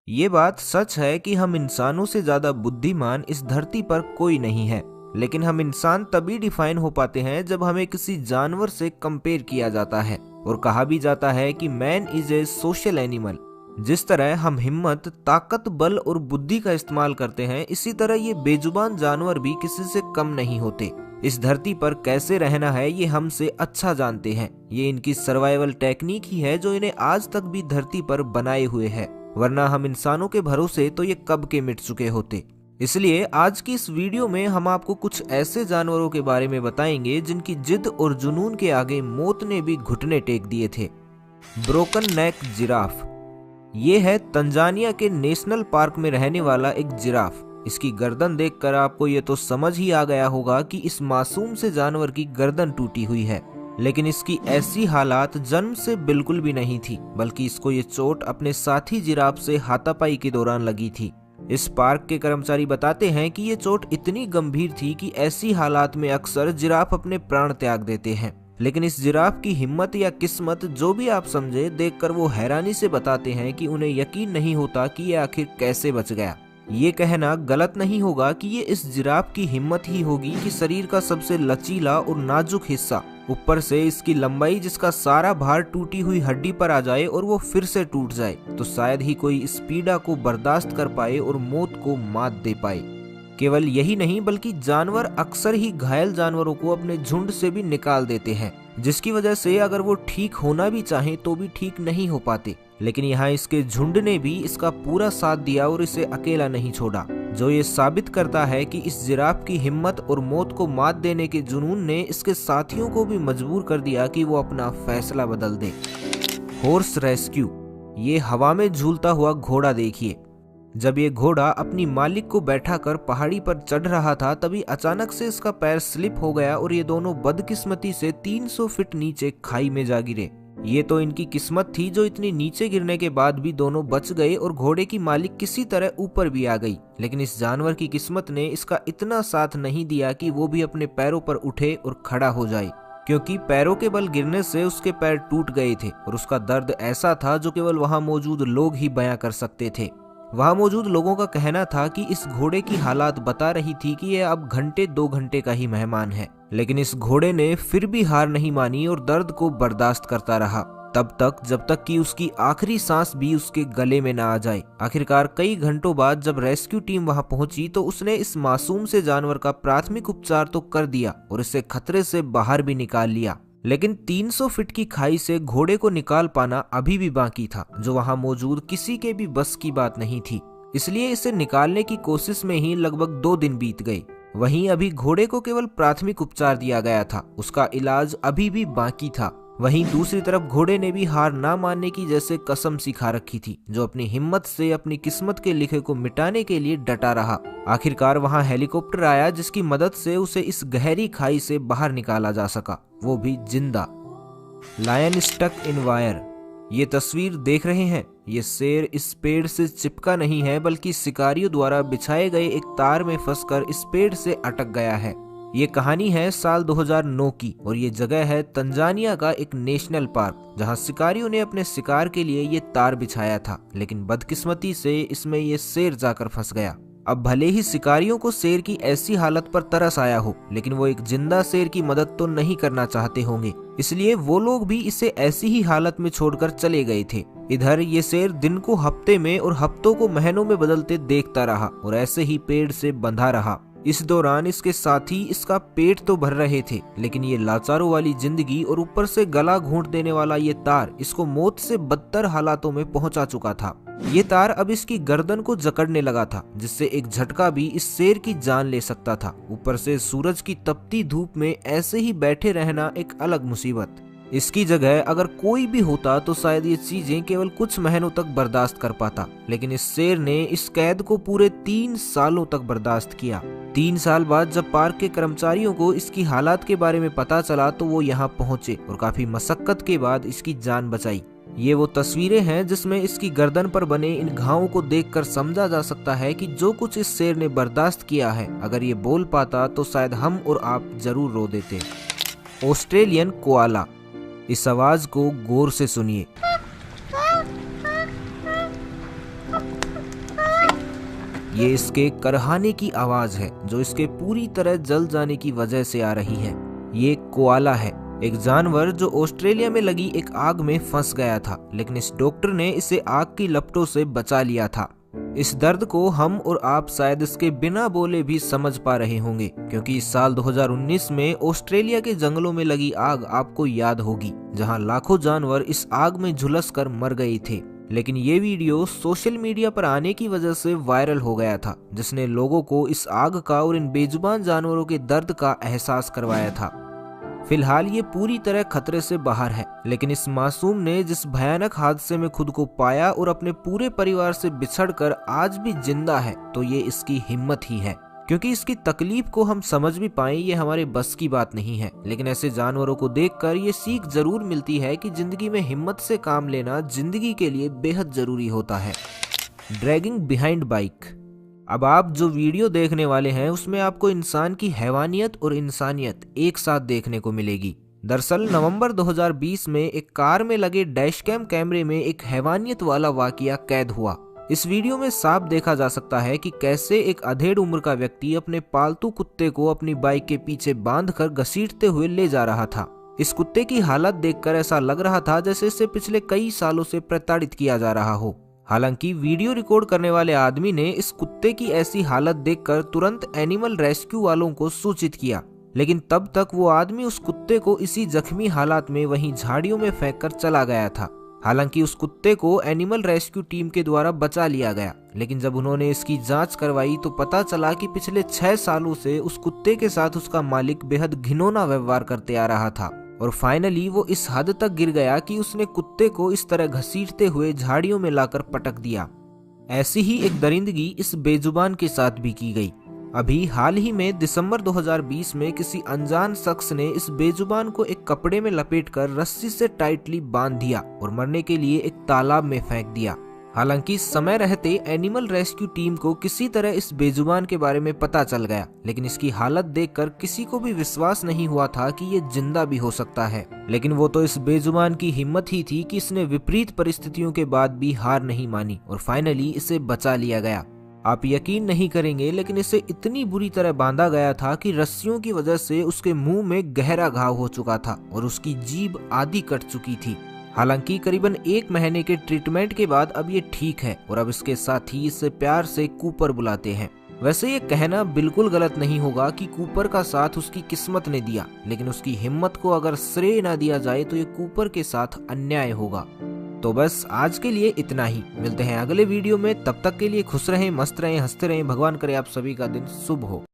ये बात सच है कि हम इंसानों से ज्यादा बुद्धिमान इस धरती पर कोई नहीं है, लेकिन हम इंसान तभी डिफाइन हो पाते हैं जब हमें किसी जानवर से कंपेयर किया जाता है। और कहा भी जाता है कि man is a social animal. जिस तरह हम हिम्मत, ताकत, बल और बुद्धि का इस्तेमाल करते हैं, इसी तरह ये बेजुबान जानवर भी किसी से कम नहीं होते। इस धरती पर कैसे रहना है ये हमसे अच्छा जानते हैं। ये इनकी सर्वाइवल टेक्निक ही है जो इन्हें आज तक भी धरती पर बनाए हुए है, वरना हम इंसानों के भरोसे तो ये कब के मिट चुके होते। इसलिए आज की इस वीडियो में हम आपको कुछ ऐसे जानवरों के बारे में बताएंगे जिनकी जिद और जुनून के आगे मौत ने भी घुटने टेक दिए थे। ब्रोकन नेक जिराफ। ये है तंजानिया के नेशनल पार्क में रहने वाला एक जिराफ। इसकी गर्दन देखकर आपको ये तो समझ ही आ गया होगा कि इस मासूम से जानवर की गर्दन टूटी हुई है, लेकिन इसकी ऐसी हालात जन्म से बिल्कुल भी नहीं थी, बल्कि इसको ये चोट अपने साथी जिराफ से हाथापाई के दौरान लगी थी। इस पार्क के कर्मचारी बताते हैं कि ये चोट इतनी गंभीर थी कि ऐसी हालात में अक्सर जिराफ अपने प्राण त्याग देते हैं, लेकिन इस जिराफ की हिम्मत या किस्मत जो भी आप समझे, देखकर वो हैरानी से बताते हैं कि उन्हें यकीन नहीं होता कि ये आखिर कैसे बच गया। ये कहना गलत नहीं होगा कि ये इस जिराफ की हिम्मत ही होगी कि शरीर का सबसे लचीला और नाजुक हिस्सा, ऊपर से इसकी लंबाई जिसका सारा भार टूटी हुई हड्डी पर आ जाए और वो फिर से टूट जाए, तो शायद ही कोई इस पीड़ा को बर्दाश्त कर पाए और मौत को मात दे पाए। केवल यही नहीं, बल्कि जानवर अक्सर ही घायल जानवरों को अपने झुंड से भी निकाल देते हैं, जिसकी वजह से अगर वो ठीक होना भी चाहें तो भी ठीक नहीं हो पाते। लेकिन यहाँ इसके झुंड ने भी इसका पूरा साथ दिया और इसे अकेला नहीं छोड़ा, जो ये साबित करता है कि इस जिराफ की हिम्मत और मौत को मात देने के जुनून ने इसके साथियों को भी मजबूर कर दिया कि वो अपना फैसला बदल दे। Horse rescue. ये हवा में झूलता हुआ घोड़ा देखिए। जब ये घोड़ा अपनी मालिक को बैठाकर पहाड़ी पर चढ़ रहा था, तभी अचानक से इसका पैर स्लिप हो गया और ये दोनों बदकिस्मती से 300 फीट नीचे खाई में जा गिरे। ये तो इनकी किस्मत थी जो इतनी नीचे गिरने के बाद भी दोनों बच गए और घोड़े की मालिक किसी तरह ऊपर भी आ गई। लेकिन इस जानवर की किस्मत ने इसका इतना साथ नहीं दिया कि वो भी अपने पैरों पर उठे और खड़ा हो जाए, क्योंकि पैरों के बल गिरने से उसके पैर टूट गए थे और उसका दर्द ऐसा था जो केवल वहां मौजूद लोग ही बयां कर सकते थे। वहां मौजूद लोगों का कहना था कि इस घोड़े की हालात बता रही थी कि यह अब घंटे 2 घंटे का ही मेहमान है, लेकिन इस घोड़े ने फिर भी हार नहीं मानी और दर्द को बर्दाश्त करता रहा, तब तक जब तक कि उसकी आखिरी सांस भी उसके गले में न आ जाए। आखिरकार कई घंटों बाद जब रेस्क्यू टीम वहां पहुंची तो उसने इस मासूम से जानवर का प्राथमिक उपचार तो कर दिया और इसे खतरे से बाहर भी निकाल लिया, लेकिन 300 फीट की खाई से घोड़े को निकाल पाना अभी भी बाकी था, जो वहां मौजूद किसी के भी बस की बात नहीं थी। इसलिए इसे निकालने की कोशिश में ही लगभग 2 दिन बीत गए। वहीं अभी घोड़े को केवल प्राथमिक उपचार दिया गया था, उसका इलाज अभी भी बाकी था। वहीं दूसरी तरफ घोड़े ने भी हार ना मानने की जैसे कसम सिखा रखी थी, जो अपनी हिम्मत से अपनी किस्मत के लिखे को मिटाने के लिए डटा रहा। आखिरकार वहां हेलीकॉप्टर आया जिसकी मदद से उसे इस गहरी खाई से बाहर निकाला जा सका, वो भी जिंदा। Lion stuck in wire. ये तस्वीर देख रहे हैं, ये शेर इस पेड़ से चिपका नहीं है, बल्कि शिकारियों द्वारा बिछाए गए एक तार में फंसकर इस पेड़ से अटक गया है। ये कहानी है साल 2009 की और ये जगह है तंजानिया का एक नेशनल पार्क, जहां शिकारियों ने अपने शिकार के लिए ये तार बिछाया था, लेकिन बदकिस्मती से इसमें ये शेर जाकर फंस गया। अब भले ही शिकारियों को शेर की ऐसी हालत पर तरस आया हो, लेकिन वो एक जिंदा शेर की मदद तो नहीं करना चाहते होंगे, इसलिए वो लोग भी इसे ऐसी ही हालत में छोड़कर चले गए थे। इधर ये शेर दिन को हफ्ते में और हफ्तों को महीनों में बदलते देखता रहा और ऐसे ही पेड़ से बंधा रहा। इस दौरान इसके साथी इसका पेट तो भर रहे थे, लेकिन ये लाचारों वाली जिंदगी और ऊपर से गला घोंट देने वाला ये तार इसको मौत से बदतर हालातों में पहुंचा चुका था। ये तार अब इसकी गर्दन को जकड़ने लगा था, जिससे एक झटका भी इस शेर की जान ले सकता था। ऊपर से सूरज की तपती धूप में ऐसे ही बैठे रहना एक अलग मुसीबत। इसकी जगह अगर कोई भी होता तो शायद ये चीजें केवल कुछ महीनों तक बर्दाश्त कर पाता, लेकिन इस शेर ने इस कैद को पूरे 3 सालों तक बर्दाश्त किया। 3 साल बाद जब पार्क के कर्मचारियों को इसकी हालात के बारे में पता चला तो वो यहाँ पहुंचे और काफी मशक्कत के बाद इसकी जान बचाई। ये वो तस्वीरें हैं जिसमें इसकी गर्दन पर बने इन घावों को देखकर समझा जा सकता है कि जो कुछ इस शेर ने बर्दाश्त किया है, अगर ये बोल पाता तो शायद हम और आप जरूर रो देते। Australian koala. इस आवाज को गौर से सुनिए। ये इसके करहाने की आवाज है जो इसके पूरी तरह जल जाने की वजह से आ रही है। ये एक कोआला है, एक जानवर जो ऑस्ट्रेलिया में लगी एक आग में फंस गया था, लेकिन इस डॉक्टर ने इसे आग की लपटों से बचा लिया था। इस दर्द को हम और आप शायद इसके बिना बोले भी समझ पा रहे होंगे, क्योंकि इस साल 2019 में ऑस्ट्रेलिया के जंगलों में लगी आग आपको याद होगी, जहां लाखों जानवर इस आग में झुलस कर मर गए थे। लेकिन ये वीडियो सोशल मीडिया पर आने की वजह से वायरल हो गया था, जिसने लोगों को इस आग का और इन बेजुबान जानवरों के दर्द का एहसास करवाया था। फिलहाल ये पूरी तरह खतरे से बाहर है, लेकिन इस मासूम ने जिस भयानक हादसे में खुद को पाया और अपने पूरे परिवार से बिछड़कर आज भी जिंदा है, तो ये इसकी हिम्मत ही है। क्योंकि इसकी तकलीफ को हम समझ भी पाएं ये हमारे बस की बात नहीं है, लेकिन ऐसे जानवरों को देखकर ये सीख जरूर मिलती है कि जिंदगी में हिम्मत से काम लेना जिंदगी के लिए बेहद जरूरी होता है। Dragging behind bike. अब आप जो वीडियो देखने वाले हैं उसमें आपको इंसान की हैवानियत और इंसानियत एक साथ देखने को मिलेगी। दरअसल नवंबर 2020 में एक कार में लगे डैशकैम कैमरे में एक हैवानियत वाला वाकया कैद हुआ। इस वीडियो में साफ देखा जा सकता है कि कैसे एक अधेड़ उम्र का व्यक्ति अपने पालतू कुत्ते को अपनी बाइक के पीछे बांधकर घसीटते हुए ले जा रहा था। इस कुत्ते की हालत देखकर ऐसा लग रहा था जैसे इसे पिछले कई सालों से प्रताड़ित किया जा रहा हो। हालांकि वीडियो रिकॉर्ड करने वाले आदमी ने इस कुत्ते की ऐसी हालत देखकर तुरंत एनिमल रेस्क्यू वालों को सूचित किया, लेकिन तब तक वो आदमी उस कुत्ते को इसी जख्मी हालात में वहीं झाड़ियों में फेंककर चला गया था। हालांकि उस कुत्ते को एनिमल रेस्क्यू टीम के द्वारा बचा लिया गया, लेकिन जब उन्होंने इसकी जांच करवाई तो पता चला कि पिछले 6 सालों से उस कुत्ते के साथ उसका मालिक बेहद घिनौना व्यवहार करते आ रहा था और फाइनली वो इस हद तक गिर गया कि उसने कुत्ते को इस तरह घसीटते हुए झाड़ियों में लाकर पटक दिया। ऐसी ही एक दरिंदगी इस बेजुबान के साथ भी की गई। अभी हाल ही में दिसंबर 2020 में किसी अनजान शख्स ने इस बेजुबान को एक कपड़े में लपेटकर रस्सी से टाइटली बांध दिया और मरने के लिए एक तालाब में फेंक दिया। हालांकि समय रहते एनिमल रेस्क्यू टीम को किसी तरह इस बेजुबान के बारे में पता चल गया, लेकिन इसकी हालत देखकर किसी को भी विश्वास नहीं हुआ था कि ये जिंदा भी हो सकता है। लेकिन वो तो इस बेजुबान की हिम्मत ही थी कि इसने विपरीत परिस्थितियों के बाद भी हार नहीं मानी और फाइनली इसे बचा लिया गया। आप यकीन नहीं करेंगे, लेकिन इसे इतनी बुरी तरह बांधा गया था कि रस्सियों की वजह से उसके मुंह में गहरा घाव हो चुका था और उसकी जीभ आधी कट चुकी थी। हालांकि करीबन 1 महीने के ट्रीटमेंट के बाद अब ये ठीक है और अब इसके साथी इसे प्यार से कूपर बुलाते हैं। वैसे ये कहना बिल्कुल गलत नहीं होगा कि कूपर का साथ उसकी किस्मत ने दिया, लेकिन उसकी हिम्मत को अगर श्रेय ना दिया जाए तो ये कूपर के साथ अन्याय होगा। तो बस आज के लिए इतना ही, मिलते हैं अगले वीडियो में। तब तक के लिए खुश रहें, मस्त रहें, हंसते रहें। भगवान करे आप सभी का दिन शुभ हो।